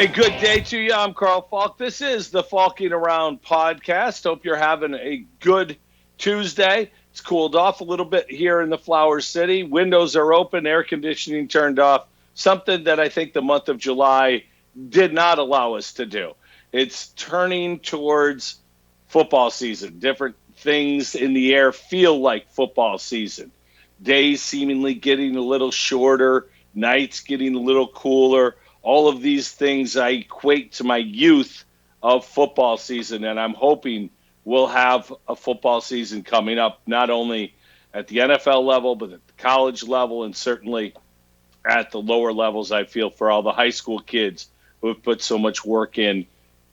A good day to you. I'm Carl Falk. This is the Falkin Around podcast. Hope you're having a good Tuesday. It's cooled off a little bit here in the Flower City. Windows are open, air conditioning turned off, something that I think the month of July did not allow us to do. It's turning towards football season. Different things in the air feel like football season. Days seemingly getting a little shorter, nights getting a little cooler. All of these things I equate to my youth of football season, and I'm hoping we'll have a football season coming up, not only at the NFL level, but at the college level, and certainly at the lower levels, I feel, for all the high school kids who have put so much work in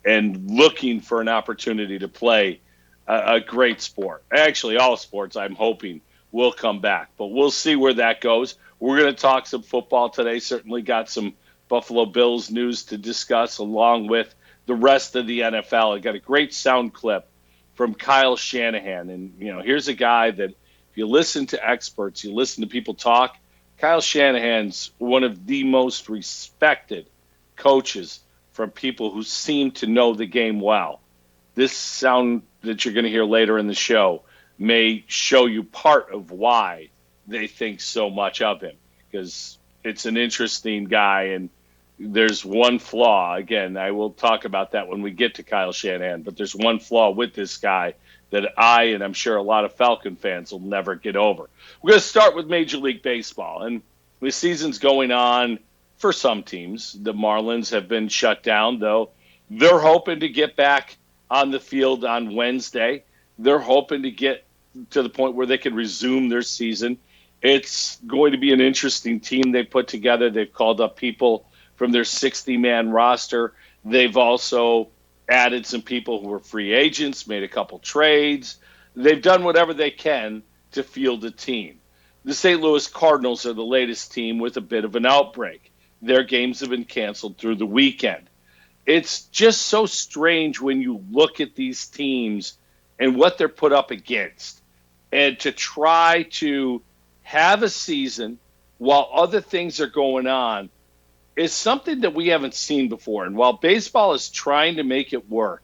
and looking for an opportunity to play a great sport. Actually, all sports, I'm hoping, will come back, but we'll see where that goes. We're going to talk some football today. Certainly got some Buffalo Bills news to discuss along with the rest of the NFL. I got a great sound clip from Kyle Shanahan. And, here's a guy that if you listen to experts, you listen to people talk, Kyle Shanahan's one of the most respected coaches from people who seem to know the game well. This sound that you're going to hear later in the show may show you part of why they think so much of him, because it's an interesting guy, and there's one flaw. Again, I will talk about that when we get to Kyle Shanahan, but there's one flaw with this guy that and I'm sure a lot of Falcon fans will never get over. We're going to start with Major League Baseball, and the season's going on for some teams. The Marlins have been shut down, though. They're hoping to get back on the field on Wednesday. They're hoping to get to the point where they can resume their season. It's going to be an interesting team they've put together. They've called up people from their 60-man roster. They've also added some people who were free agents, made a couple trades. They've done whatever they can to field a team. The St. Louis Cardinals are the latest team with a bit of an outbreak. Their games have been canceled through the weekend. It's just so strange when you look at these teams and what they're put up against, and to try to have a season while other things are going on is something that we haven't seen before. And while baseball is trying to make it work,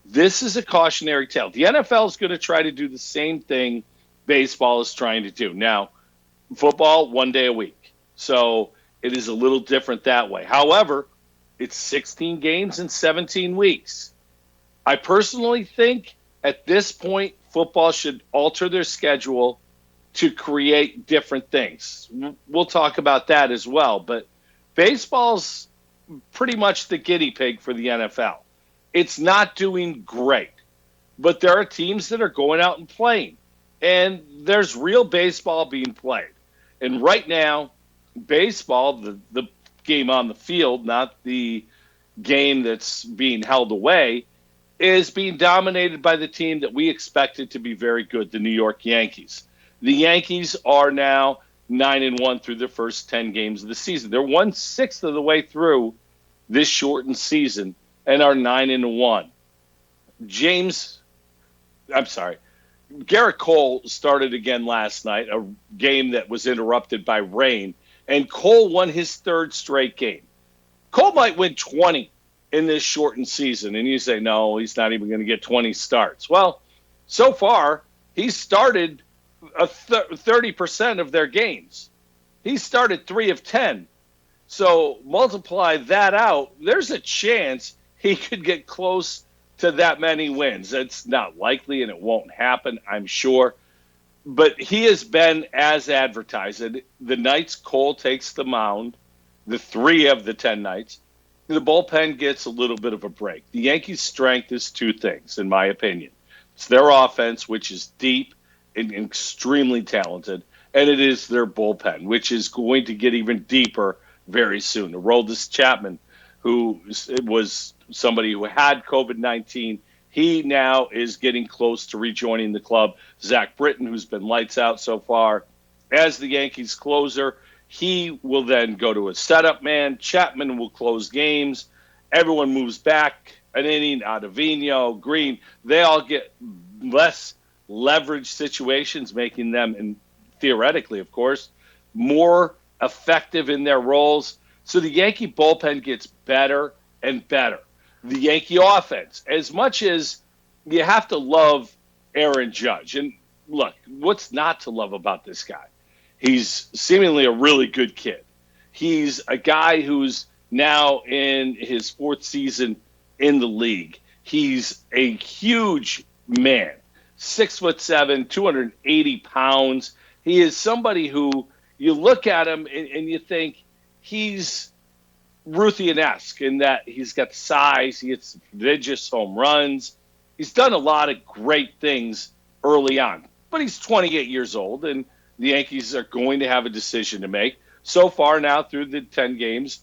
this is a cautionary tale. The NFL is going to try to do the same thing baseball is trying to do. Now, football, 1 day a week. So it is a little different that way. However, it's 16 games in 17 weeks. I personally think at this point, football should alter their schedule to create different things. We'll talk about that as well. But baseball's pretty much the guinea pig for the NFL. It's not doing great, but there are teams that are going out and playing, and there's real baseball being played. And right now, baseball, the game on the field, not the game that's being held away, is being dominated by the team that we expected to be very good, the New York Yankees. The Yankees are now 9-1 through their first 10 games of the season. They're 1/6 of the way through this shortened season and are 9-1. Garrett Cole started again last night, a game that was interrupted by rain, and Cole won his third straight game. Cole might win 20 in this shortened season, and you say, no, he's not even going to get 20 starts. Well, so far, he's started 30% of their games. He started 3 of 10. So multiply that out, there's a chance he could get close to that many wins. It's not likely, and it won't happen, I'm sure. But he has been as advertised. The nights Cole takes the mound, the 3 of the 10 nights, the bullpen gets a little bit of a break. The Yankees' strength is 2 things, in my opinion. It's their offense, which is deep and extremely talented, and it is their bullpen, which is going to get even deeper very soon. Aroldis Chapman, who was somebody who had COVID-19, he now is getting close to rejoining the club. Zach Britton, who's been lights out so far, as the Yankees closer, he will then go to a setup man. Chapman will close games. Everyone moves back an inning. Ottavino, Green, they all get less leverage situations, making them, and theoretically, of course, more effective in their roles. So the Yankee bullpen gets better and better. The Yankee offense, as much as you have to love Aaron Judge. And look, what's not to love about this guy? He's seemingly a really good kid. He's a guy who's now in his fourth season in the league. He's a huge man, 6'7", 280 pounds. He is somebody who you look at him and you think he's Ruthian-esque in that he's got size, he hits prodigious home runs. He's done a lot of great things early on. But he's 28 years old, and the Yankees are going to have a decision to make. So far now through the 10 games,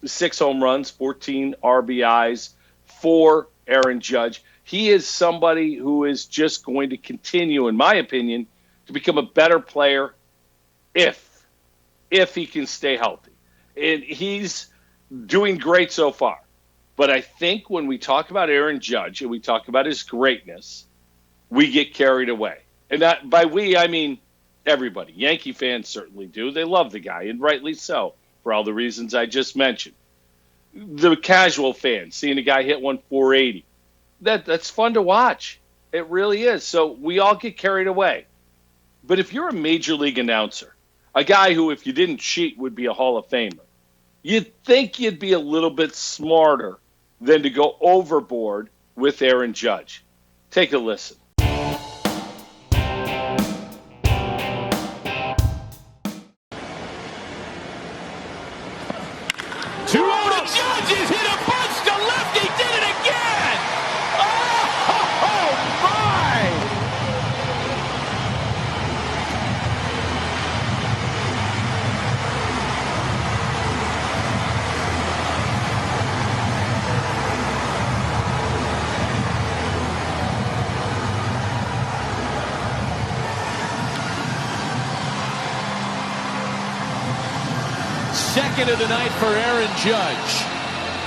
6 home runs, 14 RBIs for Aaron Judge. He is somebody who is just going to continue, in my opinion, to become a better player if he can stay healthy. And he's doing great so far. But I think when we talk about Aaron Judge and we talk about his greatness, we get carried away. And that, by we, I mean everybody. Yankee fans certainly do. They love the guy, and rightly so, for all the reasons I just mentioned. The casual fan, seeing a guy hit 480, that's fun to watch. It really is. So we all get carried away. But if you're a major league announcer, a guy who, if you didn't cheat, would be a Hall of Famer, you'd think you'd be a little bit smarter than to go overboard with Aaron Judge. Take a listen. Judge hit a bunch to left. He did it again. Oh my! Second of the night for Aaron Judge.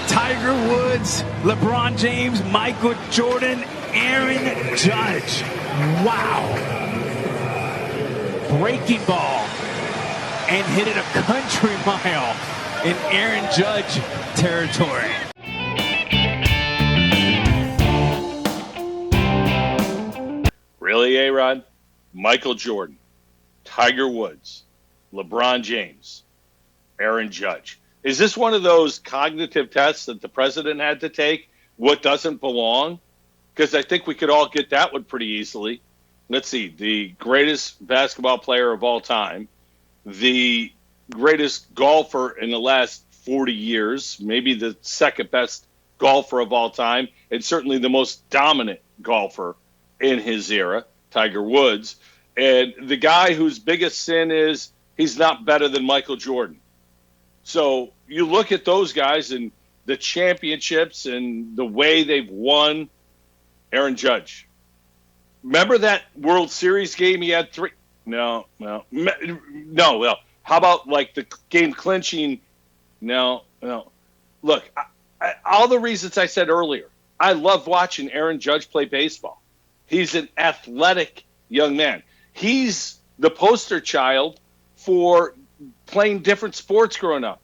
Tiger Woods, LeBron James, Michael Jordan, Aaron Judge. Wow. Breaking ball and hit it a country mile in Aaron Judge territory. Really, A-Rod? Michael Jordan, Tiger Woods, LeBron James, Aaron Judge. Is this one of those cognitive tests that the president had to take? What doesn't belong? Because I think we could all get that one pretty easily. Let's see. The greatest basketball player of all time, the greatest golfer in the last 40 years, maybe the second best golfer of all time, and certainly the most dominant golfer in his era, Tiger Woods. And the guy whose biggest sin is he's not better than Michael Jordan. So you look at those guys and the championships and the way they've won. Aaron Judge. Remember that World Series game he had 3? No. Well, how about like the game clinching? No. Look, all the reasons I said earlier, I love watching Aaron Judge play baseball. He's an athletic young man. He's the poster child for playing different sports growing up.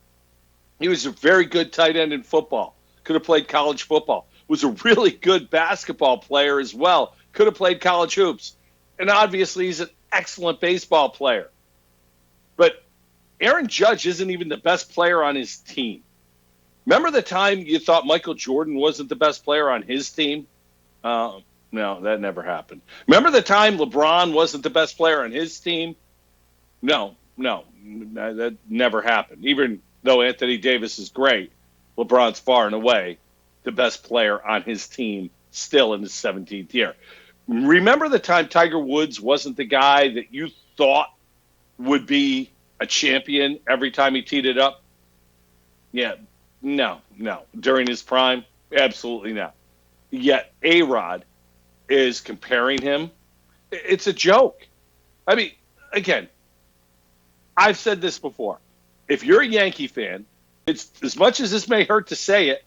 He was a very good tight end in football. Could have played college football. Was a really good basketball player as well. Could have played college hoops. And obviously he's an excellent baseball player. But Aaron Judge isn't even the best player on his team. Remember the time you thought Michael Jordan wasn't the best player on his team? No, that never happened. Remember the time LeBron wasn't the best player on his team? No, that never happened. Even though Anthony Davis is great, LeBron's far and away the best player on his team still in his 17th year. Remember the time Tiger Woods wasn't the guy that you thought would be a champion every time he teed it up? Yeah, no. During his prime, absolutely not. Yet A-Rod is comparing him. It's a joke. I mean, again, I've said this before. If you're a Yankee fan, it's as much as this may hurt to say it,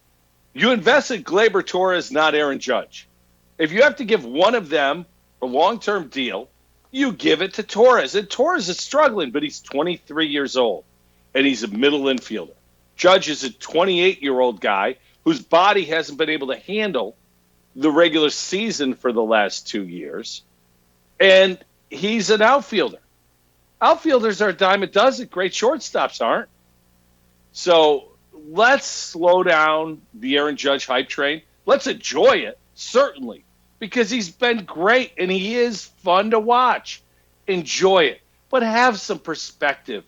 you invest in Gleyber Torres, not Aaron Judge. If you have to give one of them a long-term deal, you give it to Torres. And Torres is struggling, but he's 23 years old, and he's a middle infielder. Judge is a 28-year-old guy whose body hasn't been able to handle the regular season for the last 2 years. And he's an outfielder. Outfielders are a dime a dozen. Great shortstops aren't. So let's slow down the Aaron Judge hype train. Let's enjoy it, certainly, because he's been great and he is fun to watch. Enjoy it, but have some perspective.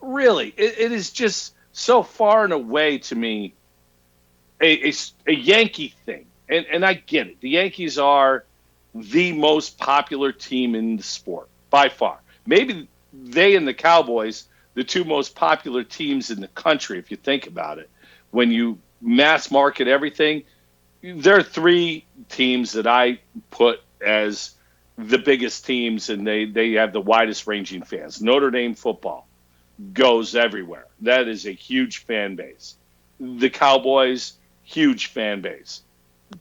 Really, it is just so far and away to me a Yankee thing. And I get it. The Yankees are the most popular team in the sport, by far. Maybe they and the Cowboys, the two most popular teams in the country, if you think about it. When you mass market everything, there are three teams that I put as the biggest teams, and they have the widest ranging fans. Notre Dame football goes everywhere. That is a huge fan base. The Cowboys, huge fan base.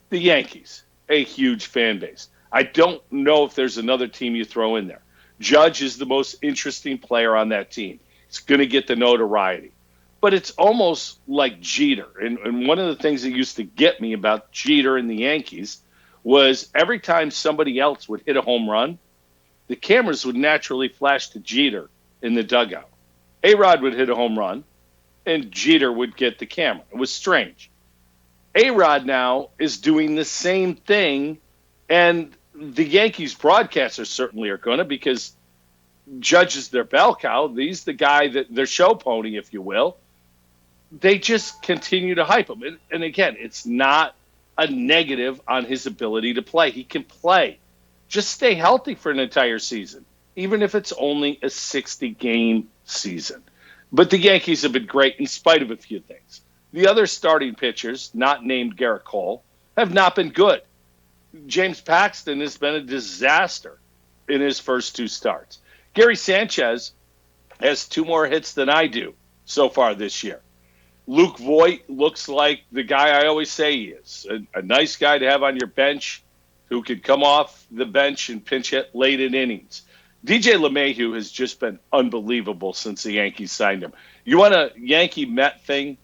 The Yankees, a huge fan base. I don't know if there's another team you throw in there. Judge is the most interesting player on that team. He's going to get the notoriety. But it's almost like Jeter. And one of the things that used to get me about Jeter and the Yankees was every time somebody else would hit a home run, the cameras would naturally flash to Jeter in the dugout. A-Rod would hit a home run, and Jeter would get the camera. It was strange. A-Rod now is doing the same thing, and the Yankees broadcasters certainly are going to, because Judge is their bell cow. He's the guy, their show pony, if you will. They just continue to hype him. And again, it's not a negative on his ability to play. He can play. Just stay healthy for an entire season, even if it's only a 60-game season. But the Yankees have been great in spite of a few things. The other starting pitchers, not named Garrett Cole, have not been good. James Paxton has been a disaster in his first two starts. Gary Sanchez has 2 more hits than I do so far this year. Luke Voigt looks like the guy I always say he is, a nice guy to have on your bench who could come off the bench and pinch hit late in innings. DJ LeMahieu has just been unbelievable since the Yankees signed him. You want a Yankee Met thing?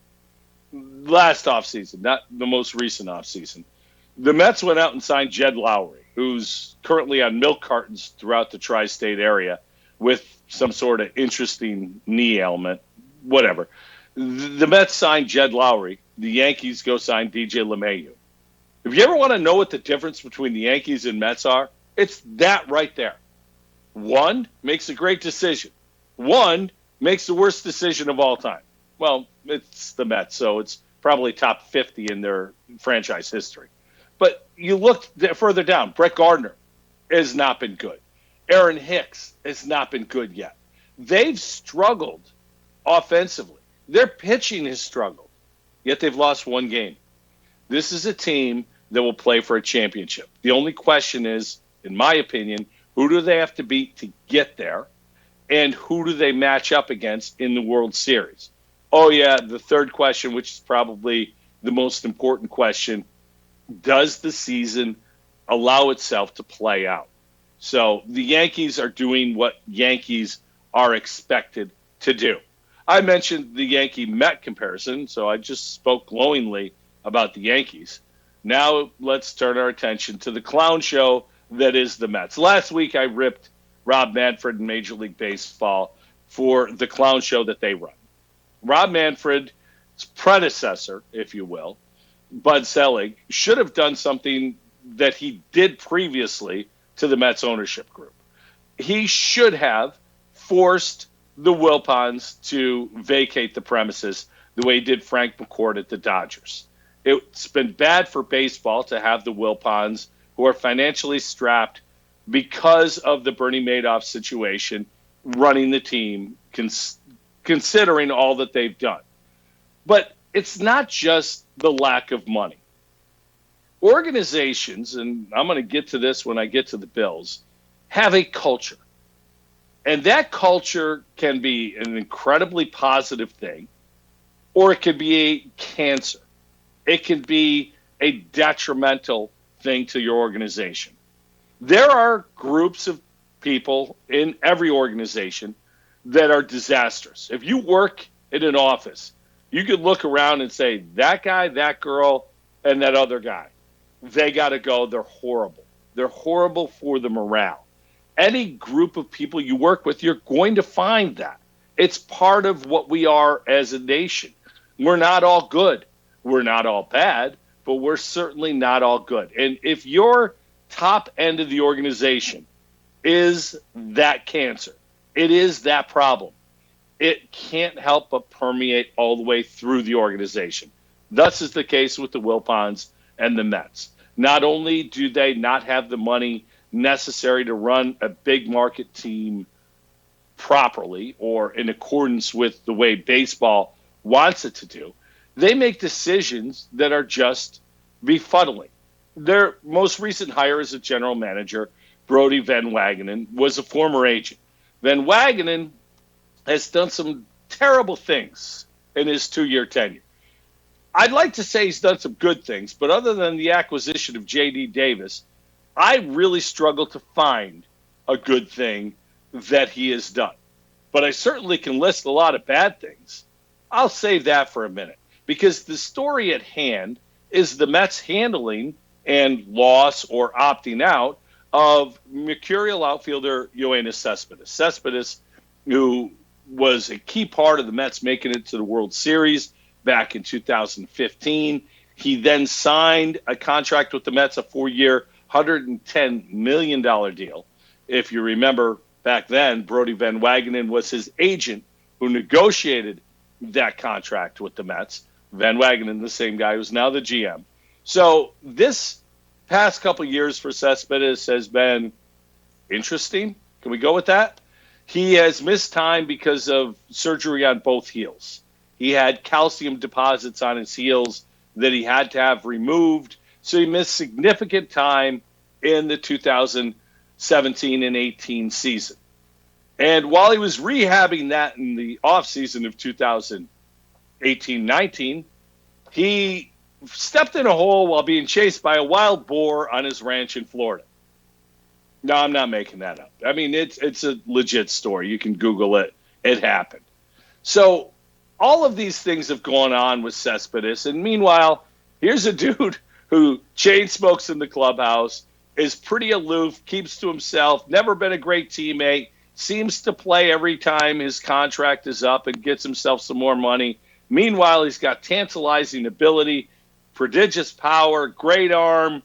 Last offseason, not the most recent offseason. The Mets went out and signed Jed Lowry, who's currently on milk cartons throughout the tri-state area with some sort of interesting knee ailment, whatever. The Mets signed Jed Lowry. The Yankees go sign DJ LeMahieu. If you ever want to know what the difference between the Yankees and Mets are, it's that right there. One makes a great decision. One makes the worst decision of all time. Well, it's the Mets, so it's probably top 50 in their franchise history. But you look further down. Brett Gardner has not been good. Aaron Hicks has not been good yet. They've struggled offensively. Their pitching has struggled, yet they've lost 1 game. This is a team that will play for a championship. The only question is, in my opinion, who do they have to beat to get there, and who do they match up against in the World Series? Oh, yeah, the third question, which is probably the most important question, does the season allow itself to play out? So the Yankees are doing what Yankees are expected to do. I mentioned the Yankee-Met comparison, so I just spoke glowingly about the Yankees. Now let's turn our attention to the clown show that is the Mets. Last week I ripped Rob Manfred in Major League Baseball for the clown show that they run. Rob Manfred's predecessor, if you will, Bud Selig, should have done something that he did previously to the Mets ownership group. He should have forced the Wilpons to vacate the premises the way he did Frank McCourt at the Dodgers. It's been bad for baseball to have the Wilpons, who are financially strapped because of the Bernie Madoff situation, running the team, considering all that they've done. But it's not just the lack of money. Organizations, and I'm going to get to this when I get to the Bills, have a culture. And that culture can be an incredibly positive thing, or it could be a cancer. It can be a detrimental thing to your organization. There are groups of people in every organization that are disastrous. If you work in an office You could look around and say, that guy, that girl, and that other guy, they got to go. They're horrible. They're horrible for the morale. Any group of people you work with, you're going to find that. It's part of what we are as a nation. We're not all good. We're not all bad, but we're certainly not all good. And if your top end of the organization is that cancer, it is that problem, it can't help but permeate all the way through the organization. Thus is the case with the Wilpons and the Mets. Not only do they not have the money necessary to run a big market team properly or in accordance with the way baseball wants it to do, they make decisions that are just befuddling. Their most recent hire as a general manager, Brodie Van Wagenen, was a former agent. Van Wagenen has done some terrible things in his 2-year tenure. I'd like to say he's done some good things, but other than the acquisition of J.D. Davis, I really struggle to find a good thing that he has done. But I certainly can list a lot of bad things. I'll save that for a minute, because the story at hand is the Mets handling and loss or opting out of mercurial outfielder Yoenis Cespedes. Cespedes, who was a key part of the Mets making it to the World Series back in 2015. He then signed a contract with the Mets, a 4-year, $110 million deal. If you remember back then, Brodie Van Wagenen was his agent who negotiated that contract with the Mets. Van Wagenen, the same guy who's now the GM. So this past couple years for Cespedes has been interesting. Can we go with that? He has missed time because of surgery on both heels. He had calcium deposits on his heels that he had to have removed. So he missed significant time in the 2017 and 18 season. And while he was rehabbing that in the offseason of 2018-19, he stepped in a hole while being chased by a wild boar on his ranch in Florida. No, I'm not making that up. I mean, it's a legit story. You can Google it. It happened. So all of these things have gone on with Cespedes. And meanwhile, here's a dude who chain smokes in the clubhouse, is pretty aloof, keeps to himself, never been a great teammate, seems to play every time his contract is up and gets himself some more money. Meanwhile, he's got tantalizing ability, prodigious power, great arm,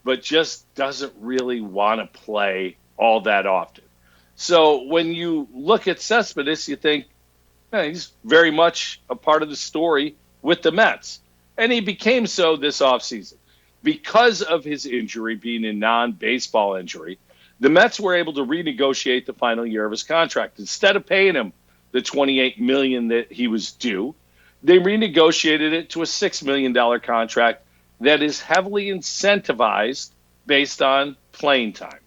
but just doesn't really want to play all that often. So when you look at Cespedes, you think, he's very much a part of the story with the Mets. And he became so this offseason. Because of his injury being a non-baseball injury, the Mets were able to renegotiate the final year of his contract. Instead of paying him the $28 million that he was due, they renegotiated it to a $6 million contract that is heavily incentivized based on playing time.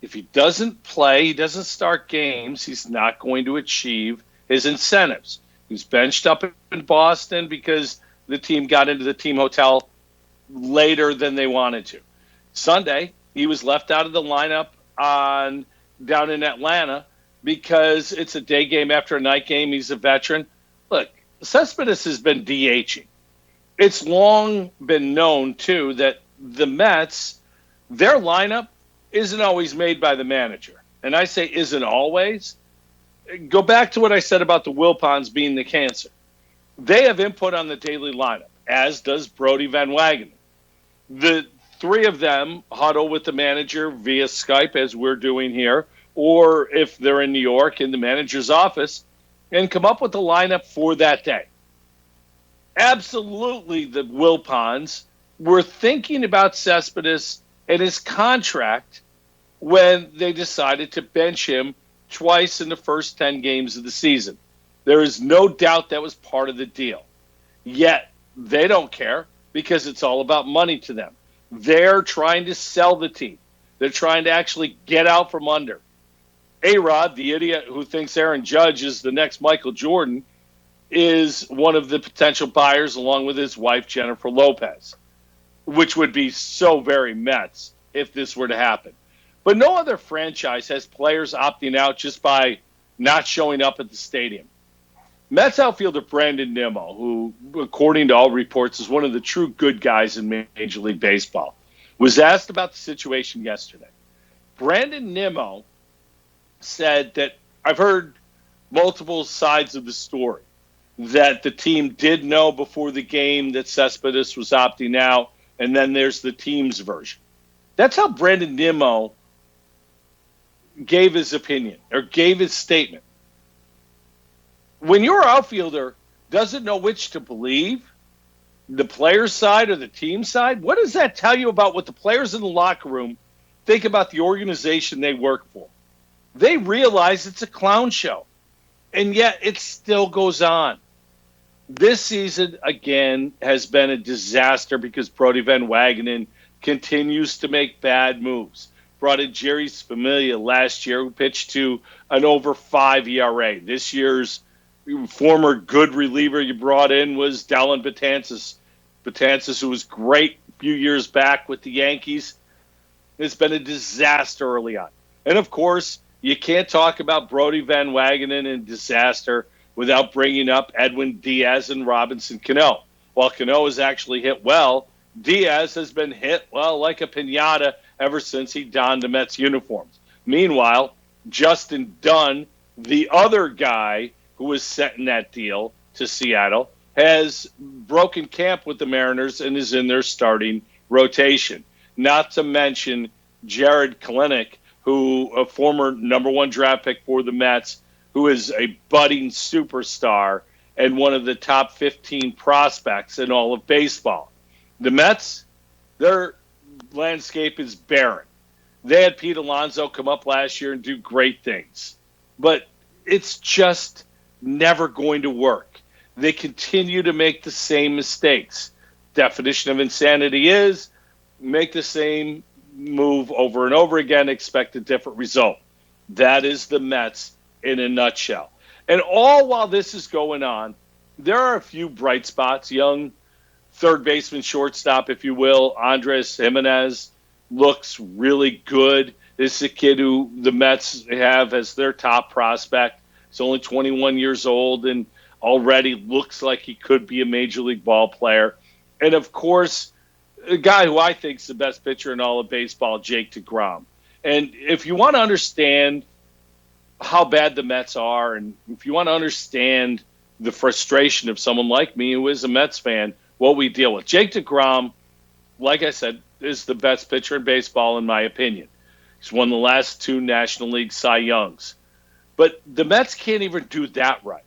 If he doesn't play, he doesn't start games, he's not going to achieve his incentives. He's benched up in Boston because the team got into the team hotel later than they wanted to. Sunday, he was left out of the lineup down in Atlanta because it's a day game after a night game. He's a veteran. Look, Cespedes has been DHing. It's long been known, too, that the Mets, their lineup isn't always made by the manager. And I say isn't always. Go back to what I said about the Wilpons being the cancer. They have input on the daily lineup, as does Brodie Van Wagenen. The three of them huddle with the manager via Skype, as we're doing here, or if they're in New York, in the manager's office, and come up with the lineup for that day. Absolutely, the Wilpons were thinking about Cespedes and his contract when they decided to bench him twice in the first 10 games of the season. There is no doubt that was part of the deal. Yet, they don't care because it's all about money to them. They're trying to sell the team. They're trying to actually get out from under. A-Rod, the idiot who thinks Aaron Judge is the next Michael Jordan, is one of the potential buyers along with his wife, Jennifer Lopez, which would be so very Mets if this were to happen. But no other franchise has players opting out just by not showing up at the stadium. Mets outfielder Brandon Nimmo, who, according to all reports, is one of the true good guys in Major League Baseball, was asked about the situation yesterday. Brandon Nimmo said that I've heard multiple sides of the story, that the team did know before the game that Cespedes was opting out, and then there's the team's version. That's how Brandon Nimmo gave his opinion or gave his statement. When your outfielder doesn't know which to believe, the player's side or the team side, what does that tell you about what the players in the locker room think about the organization they work for? They realize it's a clown show, and yet it still goes on. This season, again, has been a disaster because Brodie Van Wagenen continues to make bad moves. Brought in Jerry Familia last year, who pitched to an over 5 ERA. This year's former good reliever you brought in was Dellin Betances. Betances, who was great a few years back with the Yankees. It's been a disaster early on. And, of course, you can't talk about Brodie Van Wagenen and disaster without bringing up Edwin Diaz and Robinson Cano. While Cano has actually hit well, Diaz has been hit, well, like a piñata ever since he donned the Mets uniforms. Meanwhile, Justin Dunn, the other guy who was sent in that deal to Seattle, has broken camp with the Mariners and is in their starting rotation. Not to mention Jared Kelenic, who a former number one draft pick for the Mets, who is a budding superstar and one of the top 15 prospects in all of baseball. The Mets, their landscape is barren. They had Pete Alonso come up last year and do great things, but it's just never going to work. They continue to make the same mistakes. Definition of insanity is make the same move over and over again, expect a different result. That is the Mets in a nutshell. And all while this is going on, there are a few bright spots. Young third baseman, shortstop, if you will, Andres Jimenez looks really good. This is a kid who the Mets have as their top prospect. He's only 21 years old and already looks like he could be a major league ball player. And, of course, a guy who I think is the best pitcher in all of baseball, Jake DeGrom. And if you want to understand how bad the Mets are, and if you want to understand the frustration of someone like me who is a Mets fan, what we deal with, Jake DeGrom, like I said, is the best pitcher in baseball in my opinion. He's won the last 2 National League Cy Youngs. But the Mets can't even do that right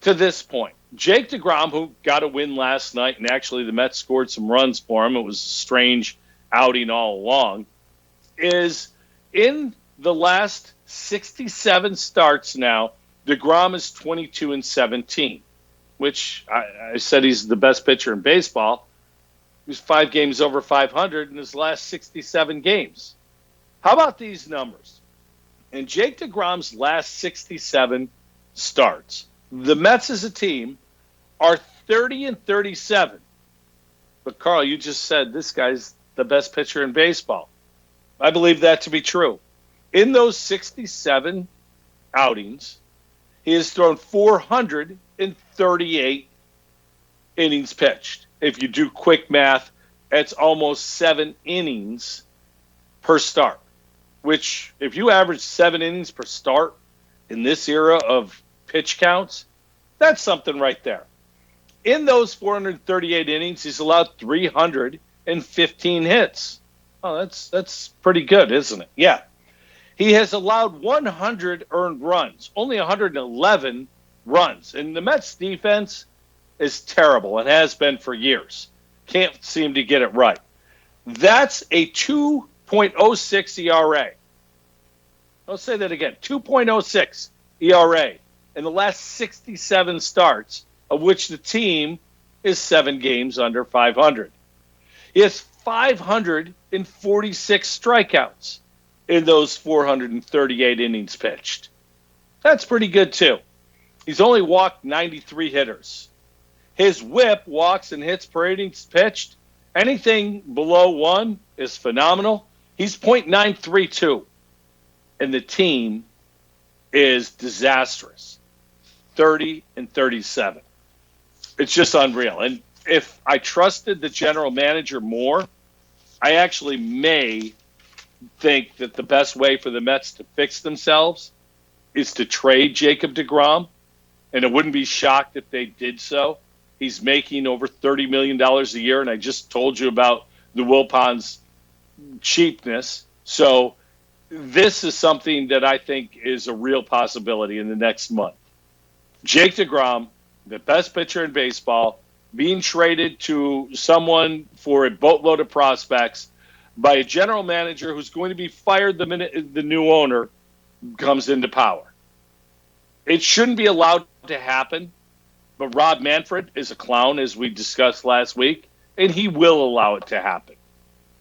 to this point. Jake DeGrom, who got a win last night, and actually the Mets scored some runs for him, it was a strange outing all along, is in the last 67 starts now, DeGrom is 22-17, which I said he's the best pitcher in baseball. He's 5 games over 500 in his last 67 games. How about these numbers? In Jake DeGrom's last 67 starts, the Mets as a team are 30-37. But, Carl, you just said this guy's the best pitcher in baseball. I believe that to be true. In those 67 outings, he has thrown 438 innings pitched. If you do quick math, it's almost 7 innings per start, which if you average 7 innings per start in this era of pitch counts, that's something right there. In those 438 innings, he's allowed 315 hits. Oh, that's pretty good, isn't it? Yeah. He has allowed 100 earned runs, only 111 runs. And the Mets defense is terrible and has been for years. Can't seem to get it right. That's a 2.06 ERA. I'll say that again, 2.06 ERA in the last 67 starts, of which the team is 7 games under 500. He has 546 strikeouts in those 438 innings pitched. That's pretty good, too. He's only walked 93 hitters. His whip, walks and hits per innings pitched, anything below 1 is phenomenal. He's .932. And the team is disastrous. 30 and 37. It's just unreal. And if I trusted the general manager more, I actually may think that the best way for the Mets to fix themselves is to trade Jacob deGrom, and I wouldn't be shocked if they did so. He's making over $30 million a year, and I just told you about the Wilpons' cheapness. So this is something that I think is a real possibility in the next month. Jake deGrom, the best pitcher in baseball, being traded to someone for a boatload of prospects by a general manager who's going to be fired the minute the new owner comes into power. It shouldn't be allowed to happen, but Rob Manfred is a clown, as we discussed last week, and he will allow it to happen.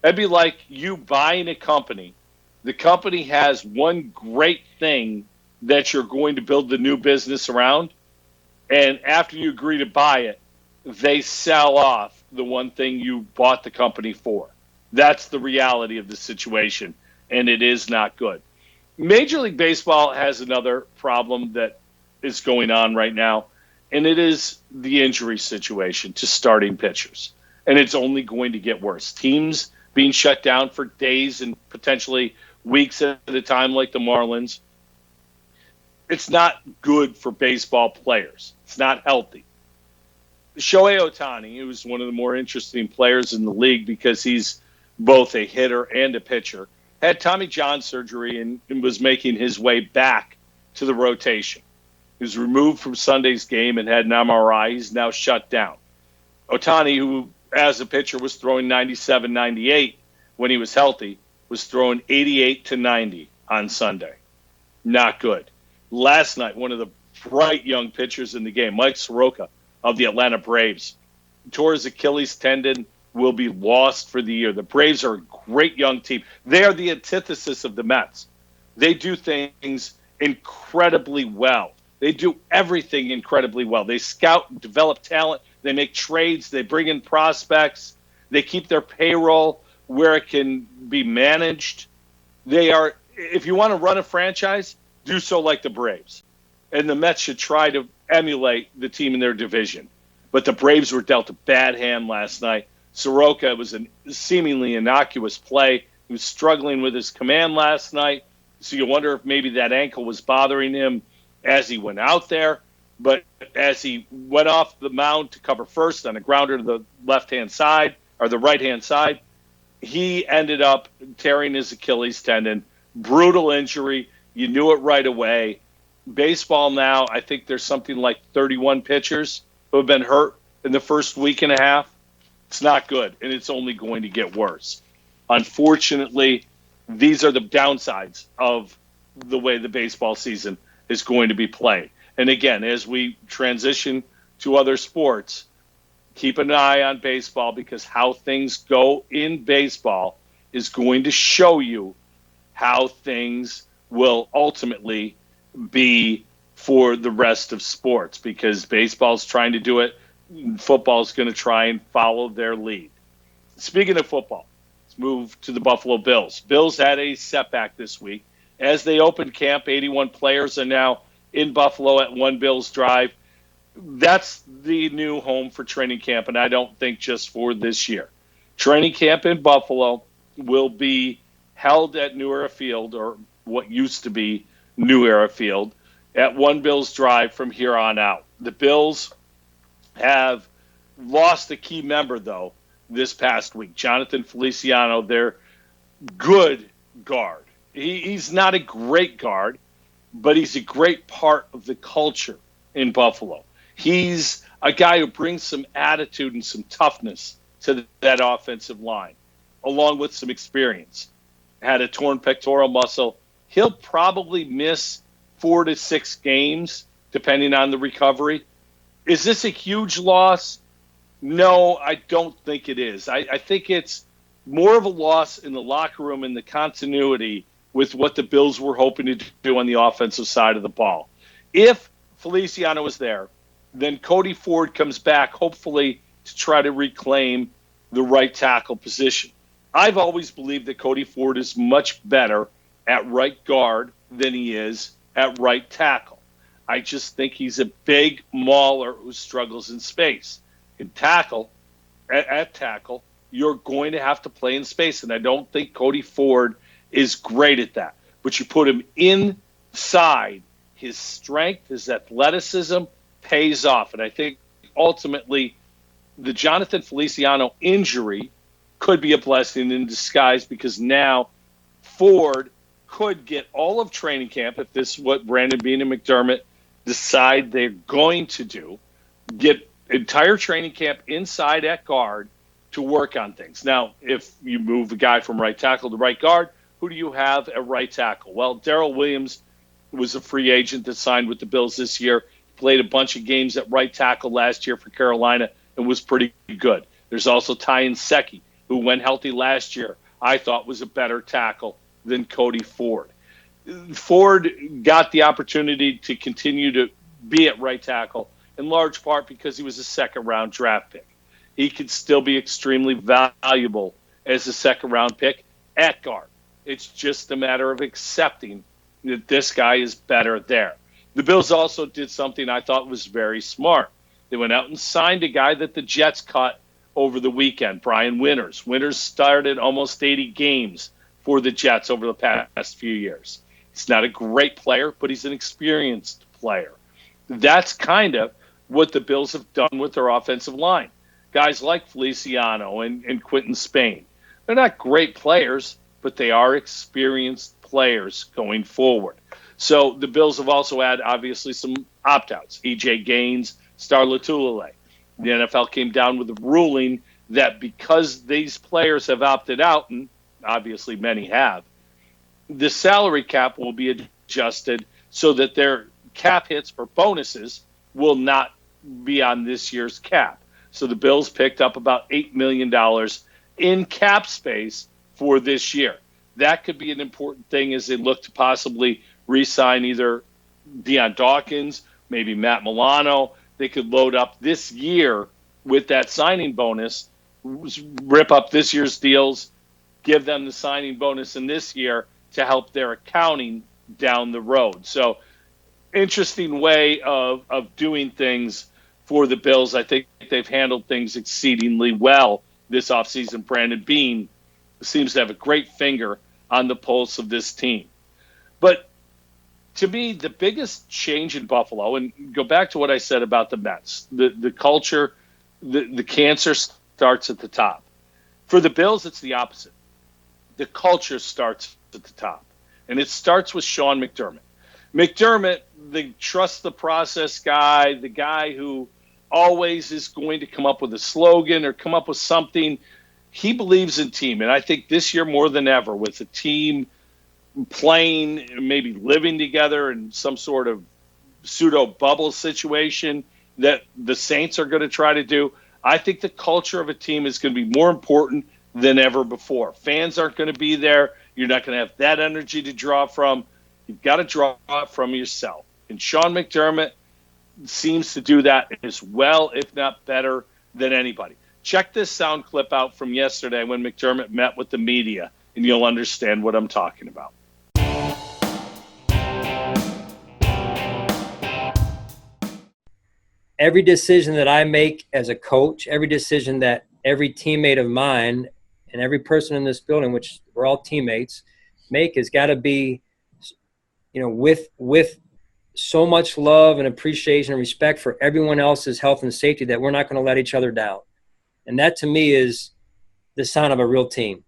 That'd be like you buying a company. The company has one great thing that you're going to build the new business around, and after you agree to buy it, they sell off the one thing you bought the company for. That's the reality of the situation, and it is not good. Major League Baseball has another problem that is going on right now, and it is the injury situation to starting pitchers. And it's only going to get worse. Teams being shut down for days and potentially weeks at a time like the Marlins. It's not good for baseball players. It's not healthy. Shohei Ohtani, who's one of the more interesting players in the league because he's both a hitter and a pitcher, had Tommy John surgery and was making his way back to the rotation. He was removed from Sunday's game and had an MRI. He's now shut down. Ohtani, who as a pitcher was throwing 97, 98 when he was healthy, was throwing 88 to 90 on Sunday. Not good. Last night, one of the bright young pitchers in the game, Mike Soroka of the Atlanta Braves, tore his Achilles tendon, will be lost for the year. The Braves are a great young team. They are the antithesis of the Mets. They do things incredibly well. They do everything incredibly well. They scout and develop talent. They make trades. They bring in prospects. They keep their payroll where it can be managed. They are, if you want to run a franchise, do so like the Braves. And the Mets should try to emulate the team in their division. But the Braves were dealt a bad hand last night. Soroka was a seemingly innocuous play. He was struggling with his command last night. So you wonder if maybe that ankle was bothering him as he went out there. But as he went off the mound to cover first on a grounder to the left-hand side, or the right-hand side, he ended up tearing his Achilles tendon. Brutal injury. You knew it right away. Baseball now, I think there's something like 31 pitchers who have been hurt in the first week and a half. It's not good, and it's only going to get worse. Unfortunately, these are the downsides of the way the baseball season is going to be played. And again, as we transition to other sports, keep an eye on baseball because how things go in baseball is going to show you how things will ultimately be for the rest of sports because baseball's trying to do it. Football's going to try and follow their lead. Speaking of football, let's move to the Buffalo Bills. Bills had a setback this week. As they opened camp, 81 players are now in Buffalo at One Bills Drive. That's the new home for training camp, and I don't think just for this year. Training camp in Buffalo will be held at New Era Field, or what used to be New Era Field, at One Bills Drive from here on out. The Bills have lost a key member, though, this past week. Jonathan Feliciano, their good guard. He's not a great guard, but he's a great part of the culture in Buffalo. He's a guy who brings some attitude and some toughness to that offensive line, along with some experience. Had a torn pectoral muscle. He'll probably miss 4 to 6 games, depending on the recovery. Is this a huge loss? No, I don't think it is. I think it's more of a loss in the locker room and the continuity with what the Bills were hoping to do on the offensive side of the ball. If Feliciano was there, then Cody Ford comes back, hopefully, to try to reclaim the right tackle position. I've always believed that Cody Ford is much better at right guard than he is at right tackle. I just think he's a big mauler who struggles in space. In tackle, at tackle, you're going to have to play in space, and I don't think Cody Ford is great at that. But you put him inside, his strength, his athleticism pays off. And I think ultimately the Jonathan Feliciano injury could be a blessing in disguise, because now Ford could get all of training camp, if this is what Brandon Beane and McDermott decide they're going to do, get entire training camp inside at guard to work on things. Now, if you move a guy from right tackle to right guard, who do you have at right tackle? Well, Darrell Williams was a free agent that signed with the Bills this year, played a bunch of games at right tackle last year for Carolina and was pretty good. There's also Tyan Secchi, who, when healthy last year, I thought was a better tackle than Cody Ford. Ford got the opportunity to continue to be at right tackle in large part because he was a second-round draft pick. He could still be extremely valuable as a second-round pick at guard. It's just a matter of accepting that this guy is better there. The Bills also did something I thought was very smart. They went out and signed a guy that the Jets cut over the weekend, Brian Winters. Winters started almost 80 games for the Jets over the past few years. He's not a great player, but he's an experienced player. That's kind of what the Bills have done with their offensive line. Guys like Feliciano and Quentin Spain. They're not great players, but they are experienced players going forward. So the Bills have also had, obviously, some opt-outs. E.J. Gaines, Star Lotulelei. The NFL came down with a ruling that because these players have opted out, and obviously many have, the salary cap will be adjusted so that their cap hits for bonuses will not be on this year's cap. So the Bills picked up about $8 million in cap space for this year. That could be an important thing as they look to possibly re-sign either Deion Dawkins, maybe Matt Milano. They could load up this year with that signing bonus, rip up this year's deals, give them the signing bonus in this year to help their accounting down the road. So interesting way of doing things for the Bills. I think they've handled things exceedingly well this offseason. Brandon Beane seems to have a great finger on the pulse of this team. But to me, the biggest change in Buffalo, and go back to what I said about the Mets, the culture, the cancer starts at the top. For the Bills, it's the opposite. The culture starts at the top, and it starts with Sean McDermott. McDermott, the trust the process guy, the guy who always is going to come up with a slogan or come up with something. He believes in team, and I think this year more than ever, with the team playing, maybe living together in some sort of pseudo bubble situation that the Saints are going to try to do, I think the culture of a team is going to be more important than ever before. Fans aren't going to be there. You're not going to have that energy to draw from. You've got to draw it from yourself. And Sean McDermott seems to do that as well, if not better, than anybody. Check this sound clip out from yesterday when McDermott met with the media, and you'll understand what I'm talking about. Every decision that I make as a coach, every decision that every teammate of mine and every person in this building, which we're all teammates, make has got to be, with so much love and appreciation and respect for everyone else's health and safety that we're not going to let each other down. And that to me is the sign of a real team.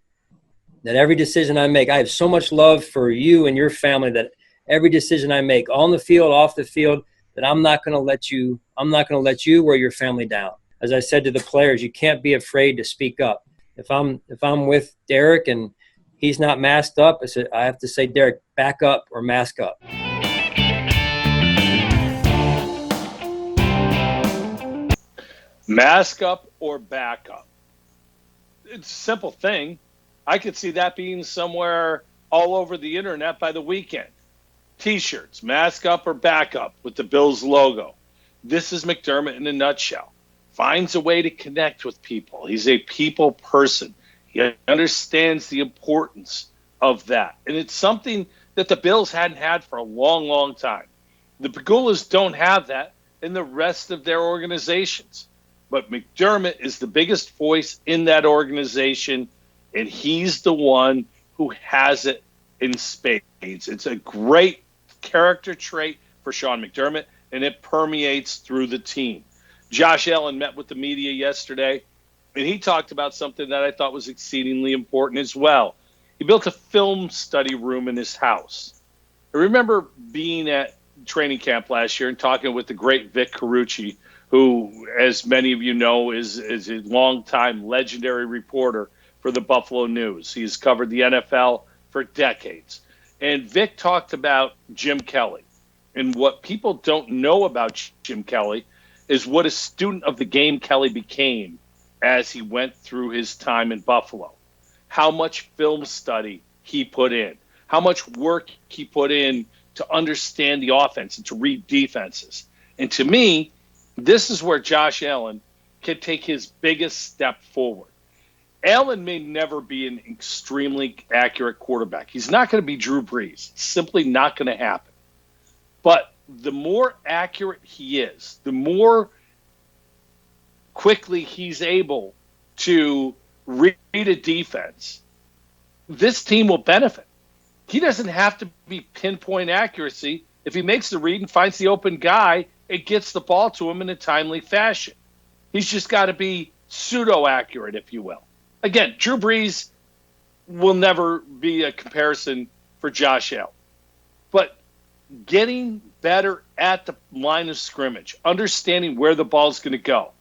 That every decision I make, I have so much love for you and your family that every decision I make on the field, off the field, that I'm not going to let you or your family down. As I said to the players, you can't be afraid to speak up. If I'm with Derek and he's not masked up, I have to say, Derek, back up or mask up. Mask up or back up. It's a simple thing. I could see that being somewhere all over the internet by the weekend. T-shirts, mask up or back up with the Bills logo. This is McDermott in a nutshell. Finds a way to connect with people. He's a people person. He understands the importance of that. And it's something that the Bills hadn't had for a long, long time. The Pegulas don't have that in the rest of their organizations. But McDermott is the biggest voice in that organization, and he's the one who has it in spades. It's a great character trait for Sean McDermott, and it permeates through the team. Josh Allen met with the media yesterday, and he talked about something that I thought was exceedingly important as well. He built a film study room in his house. I remember being at training camp last year and talking with the great Vic Carucci, who, as many of you know, is a longtime legendary reporter for the Buffalo News. He's covered the NFL for decades. And Vic talked about Jim Kelly. And what people don't know about Jim Kelly is what a student of the game Kelly became as he went through his time in Buffalo. How much film study he put in, how much work he put in to understand the offense and to read defenses. And to me, this is where Josh Allen can take his biggest step forward. Allen may never be an extremely accurate quarterback. He's not going to be Drew Brees. It's simply not going to happen. But the more accurate he is, the more quickly he's able to read a defense, this team will benefit. He doesn't have to be pinpoint accuracy. If he makes the read and finds the open guy, it gets the ball to him in a timely fashion. He's just got to be pseudo-accurate, if you will. Again, Drew Brees will never be a comparison for Josh Allen. But getting better at the line of scrimmage, understanding where the ball's going to go,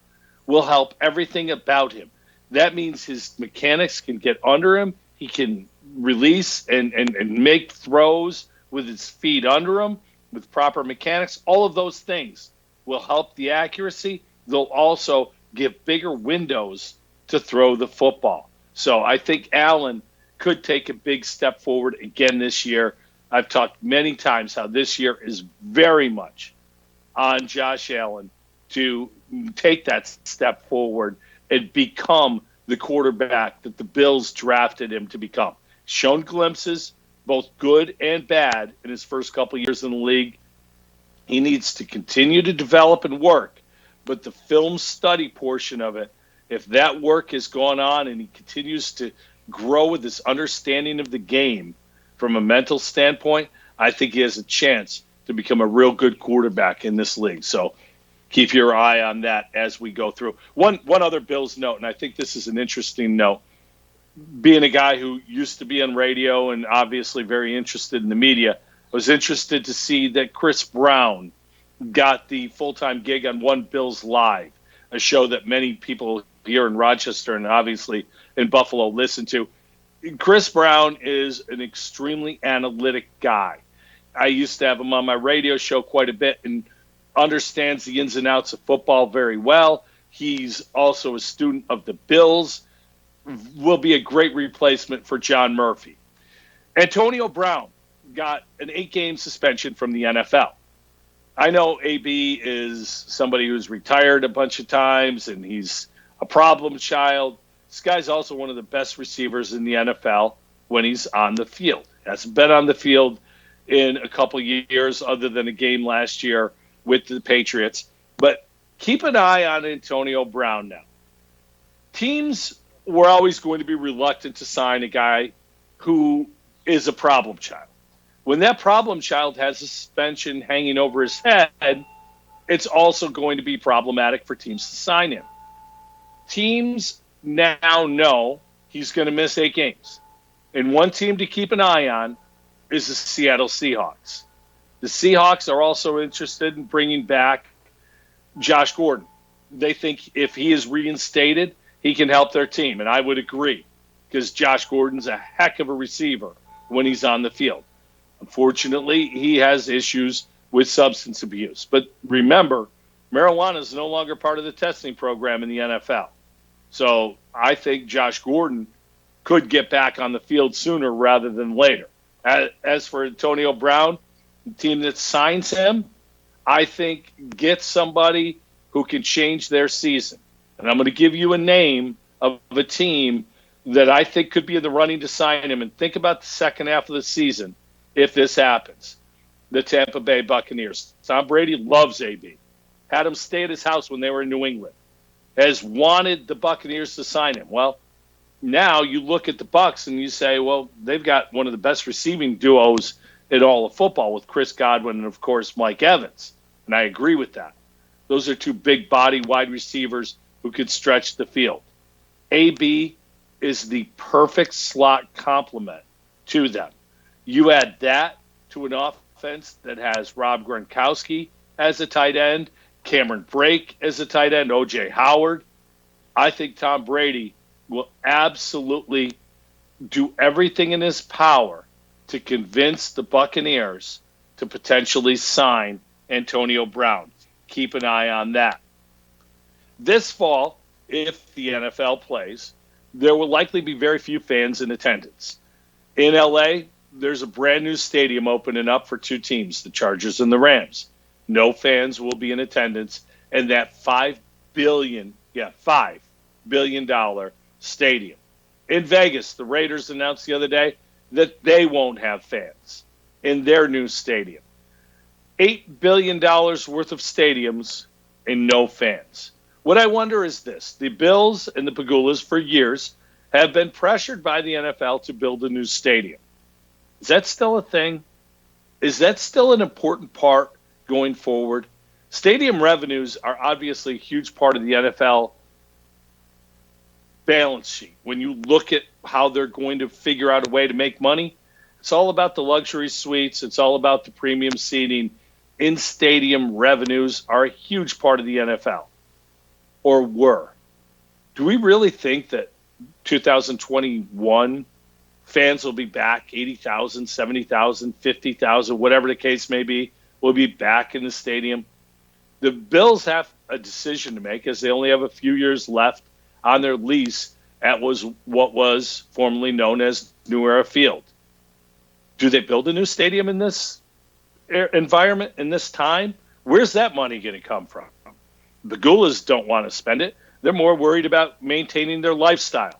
will help everything about him. That means his mechanics can get under him. He can release and make throws with his feet under him, with proper mechanics. All of those things will help the accuracy. They'll also give bigger windows to throw the football. So I think Allen could take a big step forward again this year. I've talked many times how this year is very much on Josh Allen to take that step forward and become the quarterback that the Bills drafted him to become. Shown glimpses, both good and bad, in his first couple years in the league. He needs to continue to develop and work, but the film study portion of it, if that work has gone on and he continues to grow with this understanding of the game from a mental standpoint, I think he has a chance to become a real good quarterback in this league. So keep your eye on that as we go through. One other Bills note, and I think this is an interesting note. Being a guy who used to be on radio and obviously very interested in the media, I was interested to see that Chris Brown got the full-time gig on One Bills Live, a show that many people here in Rochester and obviously in Buffalo listen to. Chris Brown is an extremely analytic guy. I used to have him on my radio show quite a bit and understands the ins and outs of football very well. He's also a student of the Bills. Will be a great replacement for John Murphy. Antonio Brown got an 8-game suspension from the NFL. I know AB is somebody who's retired a bunch of times and he's a problem child. This guy's also one of the best receivers in the NFL when he's on the field. Hasn't been on the field in a couple years other than a game last year with the Patriots. But keep an eye on Antonio Brown now. Teams were always going to be reluctant to sign a guy who is a problem child. When that problem child has a suspension hanging over his head, it's also going to be problematic for teams to sign him. Teams now know he's going to miss 8 games. And one team to keep an eye on is the Seattle Seahawks. The Seahawks are also interested in bringing back Josh Gordon. They think if he is reinstated, he can help their team. And I would agree because Josh Gordon's a heck of a receiver when he's on the field. Unfortunately, he has issues with substance abuse. But remember, marijuana is no longer part of the testing program in the NFL. So I think Josh Gordon could get back on the field sooner rather than later. As for Antonio Brown, the team that signs him, I think gets somebody who can change their season. And I'm going to give you a name of a team that I think could be in the running to sign him. And think about the second half of the season if this happens. the Tampa Bay Buccaneers. Tom Brady loves AB. Had him stay at his house when they were in New England. Has wanted the Buccaneers to sign him. Well, now you look at the Bucs and you say, well, they've got one of the best receiving duos in all of football with Chris Godwin and, of course, Mike Evans. And I agree with that. Those are two big body wide receivers who could stretch the field. AB is the perfect slot complement to them. You add that to an offense that has Rob Gronkowski as a tight end, Cameron Brake as a tight end, O.J. Howard. I think Tom Brady will absolutely do everything in his power to convince the Buccaneers to potentially sign Antonio Brown. Keep an eye on that. This fall, if the NFL plays, there will likely be very few fans in attendance. In L.A., there's a brand new stadium opening up for two teams, the Chargers and the Rams. No fans will be in attendance, and that $5 billion stadium. In Vegas, the Raiders announced the other day that they won't have fans in their new stadium. $8 billion worth of stadiums and no fans. What I wonder is this. The Bills and the Pagulas for years have been pressured by the NFL to build a new stadium. Is that still a thing? Is that still an important part going forward? Stadium revenues are obviously a huge part of the NFL balance sheet. When you look at how they're going to figure out a way to make money, it's all about the luxury suites. It's all about the premium seating. In-stadium revenues are a huge part of the NFL, or were. Do we really think that 2021 fans will be back, 80,000, 70,000, 50,000, whatever the case may be, will be back in the stadium? The Bills have a decision to make as they only have a few years left on their lease at what was formerly known as New Era Field. Do they build a new stadium in this environment, in this time? Where's that money going to come from? The Gulas don't want to spend it. They're more worried about maintaining their lifestyle.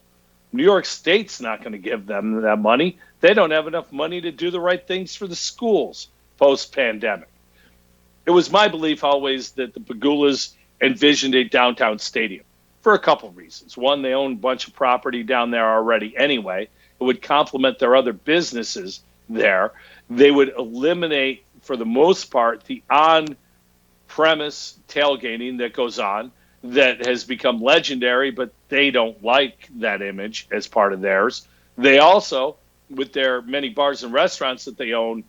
New York State's not going to give them that money. They don't have enough money to do the right things for the schools post-pandemic. It was my belief always that the Pagulas envisioned a downtown stadium for a couple of reasons. One, they own a bunch of property down there already anyway. It would complement their other businesses there. They would eliminate, for the most part, the on-premise tailgating that goes on that has become legendary, but they don't like that image as part of theirs. They also, with their many bars and restaurants that they own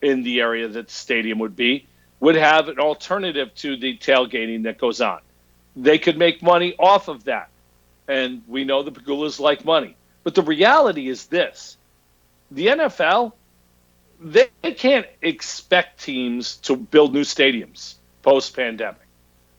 in the area that the stadium would be, would have an alternative to the tailgating that goes on. They could make money off of that. And we know the Pagulas like money. But the reality is this. The NFL, they can't expect teams to build new stadiums post-pandemic.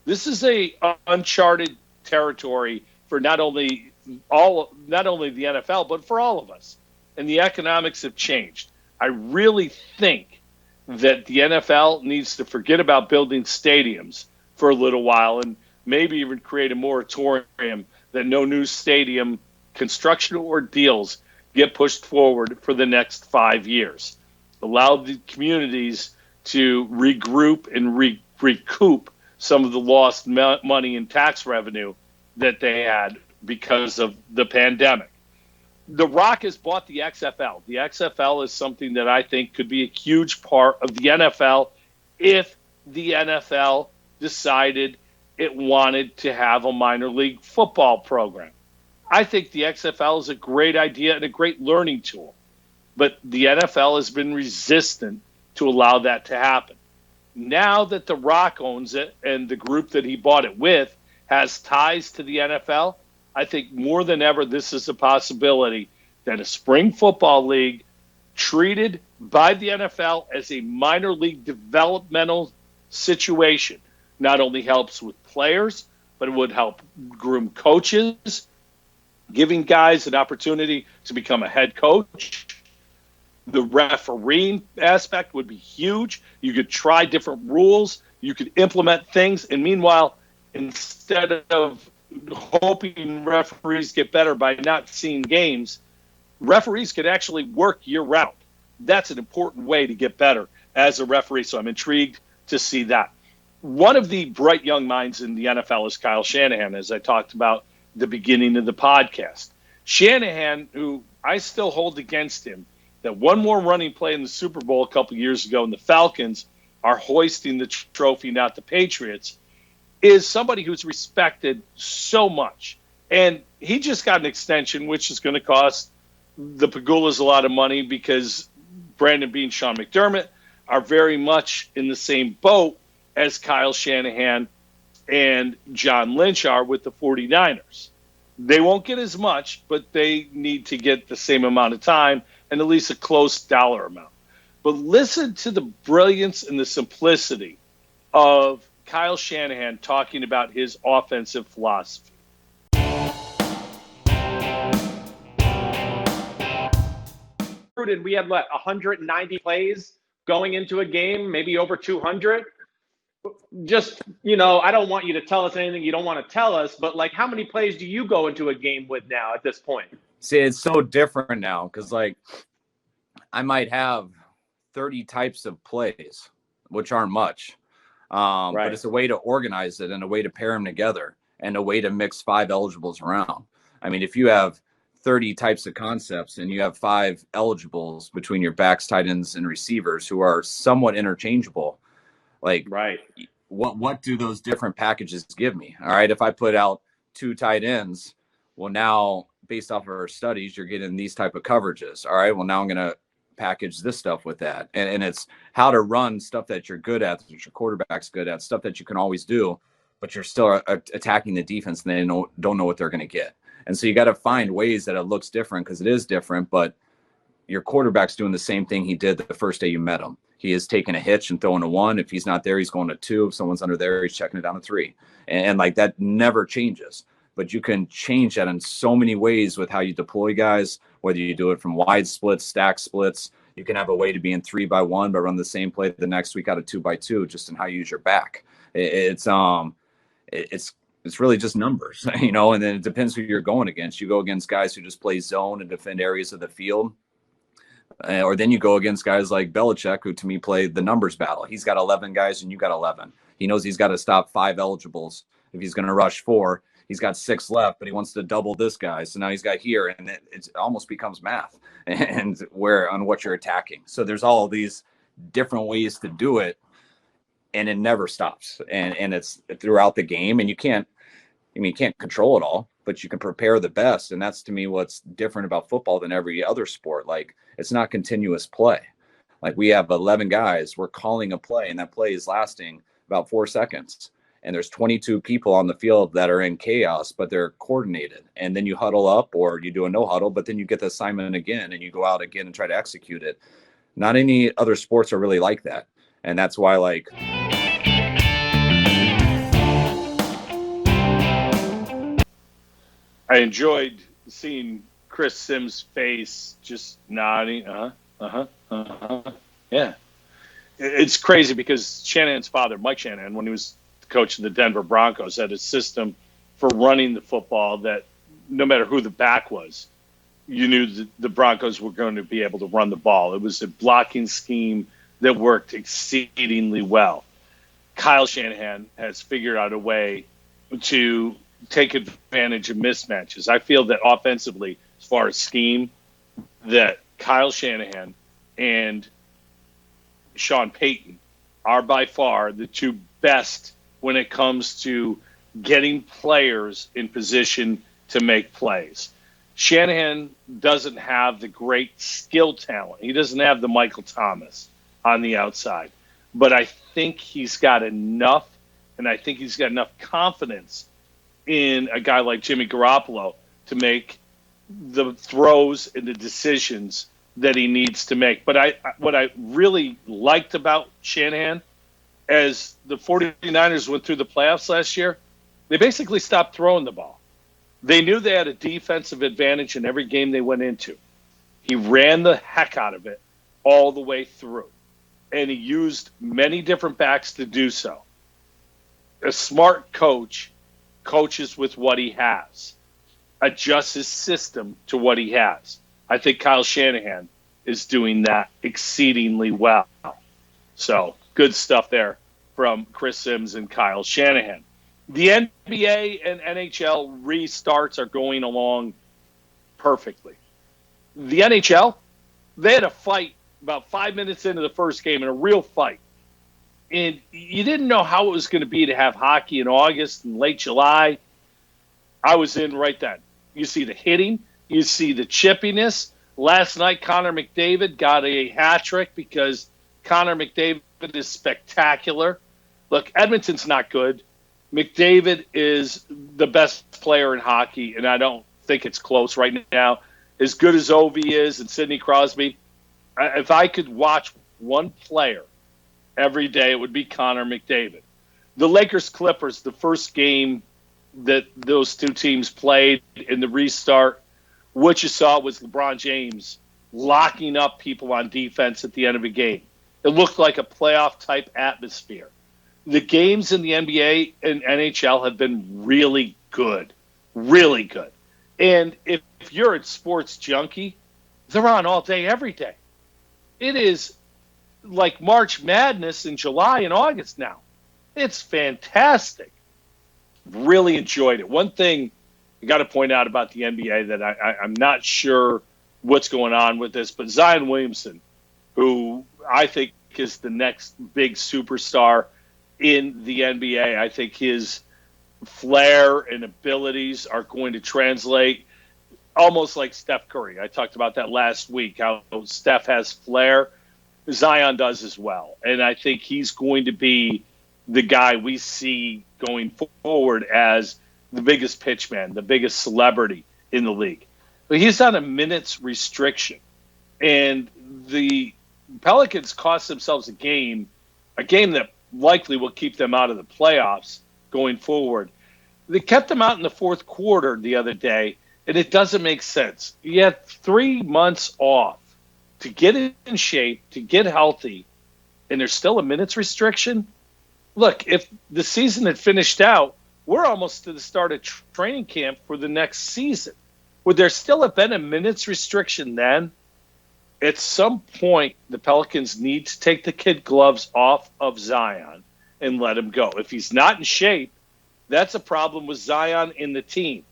This is a uncharted territory for not only the NFL, but for all of us. And the economics have changed. I really think that the NFL needs to forget about building stadiums for a little while and maybe even create a moratorium that no new stadium construction or deals get pushed forward for the next 5 years. Allow the communities to regroup and recoup some of the lost money and tax revenue that they had because of the pandemic. The Rock has bought the XFL. The XFL is something that I think could be a huge part of the NFL if the NFL decided it wanted to have a minor league football program. I think the XFL is a great idea and a great learning tool, but the NFL has been resistant to allow that to happen. Now that The Rock owns it and the group that he bought it with has ties to the NFL, I think more than ever this is a possibility that a spring football league treated by the NFL as a minor league developmental situation not only helps with players, but it would help groom coaches, giving guys an opportunity to become a head coach. The refereeing aspect would be huge. You could try different rules. You could implement things. And meanwhile, instead of hoping referees get better by not seeing games, referees could actually work year-round. That's an important way to get better as a referee, so I'm intrigued to see that. One of the bright young minds in the NFL is Kyle Shanahan, as I talked about at the beginning of the podcast. Shanahan, who I still hold against him, that one more running play in the Super Bowl a couple years ago, and the Falcons are hoisting the trophy, not the Patriots, is somebody who's respected so much. And he just got an extension, which is going to cost the Pagulas a lot of money because Brandon Beane, Sean McDermott are very much in the same boat as Kyle Shanahan and John Lynch are with the 49ers. They won't get as much, but they need to get the same amount of time and at least a close dollar amount. But listen to the brilliance and the simplicity of Kyle Shanahan talking about his offensive philosophy. We had 190 plays going into a game, maybe over 200. Just, I don't want you to tell us anything you don't want to tell us, but how many plays do you go into a game with now at this point? See, it's so different now because I might have 30 types of plays, which aren't much. Right. But it's a way to organize it and a way to pair them together and a way to mix 5 eligibles around. I mean, if you have 30 types of concepts and you have 5 eligibles between your backs, tight ends, and receivers who are somewhat interchangeable, right. What do those different packages give me? All right. If I put out 2 tight ends, well, now based off of our studies, you're getting these type of coverages. All right. Well, now I'm going to package this stuff with that. And it's how to run stuff that you're good at, that your quarterback's good at, stuff that you can always do, but you're still attacking the defense and they don't know what they're going to get. And so you got to find ways that it looks different because it is different, but your quarterback's doing the same thing he did the first day you met him. He is taking a hitch and throwing a 1. If he's not there, he's going to 2. If someone's under there, he's checking it down to 3. And that never changes. But you can change that in so many ways with how you deploy guys, whether you do it from wide splits, stack splits. You can have a way to be in 3-by-1, but run the same play the next week out of 2-by-2, just in how you use your back. It's really just numbers, and then it depends who you're going against. You go against guys who just play zone and defend areas of the field. Or then you go against guys like Belichick, who to me play the numbers battle. He's got 11 guys and you got 11. He knows he's got to stop 5 eligibles. If he's going to rush 4, he's got 6 left, but he wants to double this guy. So now he's got here, and it almost becomes math and where on what you're attacking. So there's all these different ways to do it, and it never stops. And it's throughout the game, and you can't control it all, but you can prepare the best. And that's to me what's different about football than every other sport. It's not continuous play. We have 11 guys, we're calling a play, and that play is lasting about 4 seconds. And there's 22 people on the field that are in chaos, but they're coordinated. And then you huddle up or you do a no huddle, but then you get the assignment again and you go out again and try to execute it. Not any other sports are really like that. And that's why I enjoyed seeing Chris Sims' face just nodding. Yeah. It's crazy because Shanahan's father, Mike Shanahan, when he was coach of the Denver Broncos, had a system for running the football that no matter who the back was, you knew the Broncos were going to be able to run the ball. It was a blocking scheme that worked exceedingly well. Kyle Shanahan has figured out a way to take advantage of mismatches. I feel that offensively, as far as scheme, that Kyle Shanahan and Sean Payton are by far the 2 best when it comes to getting players in position to make plays. Shanahan doesn't have the great skill talent. He doesn't have the Michael Thomas on the outside. But I think he's got enough, and I think he's got enough confidence in a guy like Jimmy Garoppolo to make the throws and the decisions that he needs to make. But what I really liked about Shanahan, as the 49ers went through the playoffs last year, they basically stopped throwing the ball. They knew they had a defensive advantage in every game they went into. He ran the heck out of it all the way through, and he used many different backs to do so. A smart coach coaches with what he has, adjusts his system to what he has. I think Kyle Shanahan is doing that exceedingly well. So good stuff there from Chris Sims and Kyle Shanahan. The NBA and NHL restarts are going along perfectly. The NHL, they had a fight about 5 minutes into the first game, in a real fight. And you didn't know how it was going to be to have hockey in August and late July. I was in right then. You see the hitting. You see the chippiness. Last night, Connor McDavid got a hat trick because Connor McDavid is spectacular. Look, Edmonton's not good. McDavid is the best player in hockey, and I don't think it's close right now. As good as Ovi is and Sidney Crosby, if I could watch one player every day, it would be Connor McDavid. The Lakers-Clippers, the first game that those two teams played in the restart, what you saw was LeBron James locking up people on defense at the end of a game. It looked like a playoff-type atmosphere. The games in the NBA and NHL have been really good, really good. And if you're a sports junkie, they're on all day, every day. It is like March Madness in July and August now. It's fantastic. Really enjoyed it. One thing I got to point out about the NBA that I'm not sure what's going on with this, but Zion Williamson, who I think is the next big superstar in the NBA, I think his flair and abilities are going to translate almost like Steph Curry. I talked about that last week, how Steph has flair. Zion does as well. And I think he's going to be the guy we see going forward as the biggest pitchman, the biggest celebrity in the league. But he's on a minutes restriction. And the Pelicans cost themselves a game that likely will keep them out of the playoffs going forward. They kept them out in the fourth quarter the other day, and it doesn't make sense. You had 3 months off to get in shape, to get healthy, and there's still a minutes restriction? Look, if the season had finished out, we're almost to the start of training camp for the next season. Would there still have been a minutes restriction then? At some point, the Pelicans need to take the kid gloves off of Zion and let him go. If he's not in shape, that's a problem with Zion and the team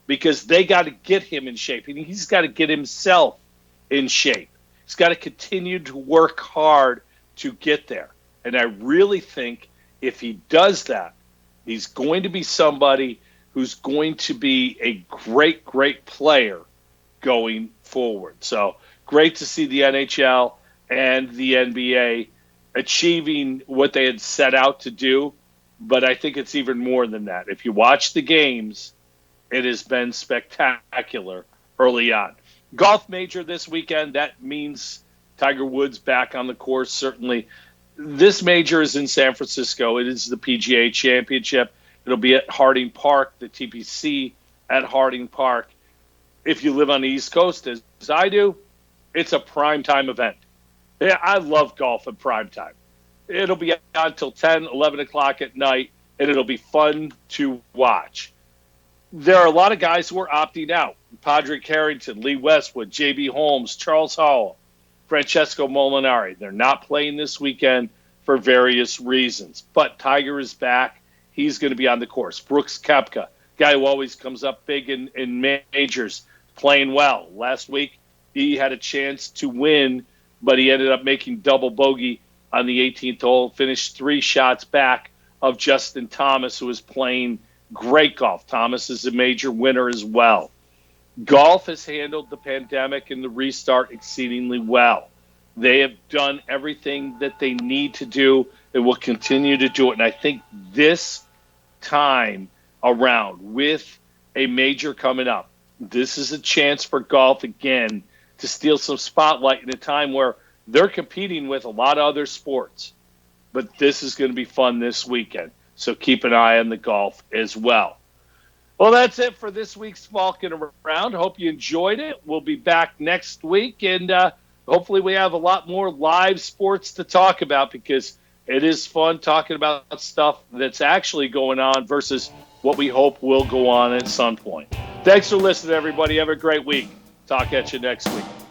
because they got to get him in shape. And he's got to get himself in shape. He's got to continue to work hard to get there. And I really think if he does that, he's going to be somebody who's going to be a great, great player going forward. So great to see the NHL and the NBA achieving what they had set out to do. But I think it's even more than that. If you watch the games, it has been spectacular early on. Golf major this weekend, that means Tiger Woods back on the course, certainly. This major is in San Francisco. It is the PGA Championship. It'll be at Harding Park, the TPC at Harding Park. If you live on the East Coast, as I do, it's a primetime event. Yeah, I love golf at primetime. It'll be on until 10, 11 o'clock at night, and it'll be fun to watch. There are a lot of guys who are opting out. Padraig Harrington, Lee Westwood, J.B. Holmes, Charles Howell, Francesco Molinari. They're not playing this weekend for various reasons. But Tiger is back. He's going to be on the course. Brooks Koepka, guy who always comes up big in majors, playing well. Last week, he had a chance to win, but he ended up making double bogey on the 18th hole, finished 3 shots back of Justin Thomas, who is playing great golf. Thomas is a major winner as well. Golf has handled the pandemic and the restart exceedingly well. They have done everything that they need to do and will continue to do it. And I think this time around, with a major coming up, this is a chance for golf again to steal some spotlight in a time where they're competing with a lot of other sports. But this is going to be fun this weekend. So keep an eye on the golf as well. Well, that's it for this week's Falkin Around. Hope you enjoyed it. We'll be back next week, and hopefully we have a lot more live sports to talk about because it is fun talking about stuff that's actually going on versus what we hope will go on at some point. Thanks for listening, everybody. Have a great week. Talk at you next week.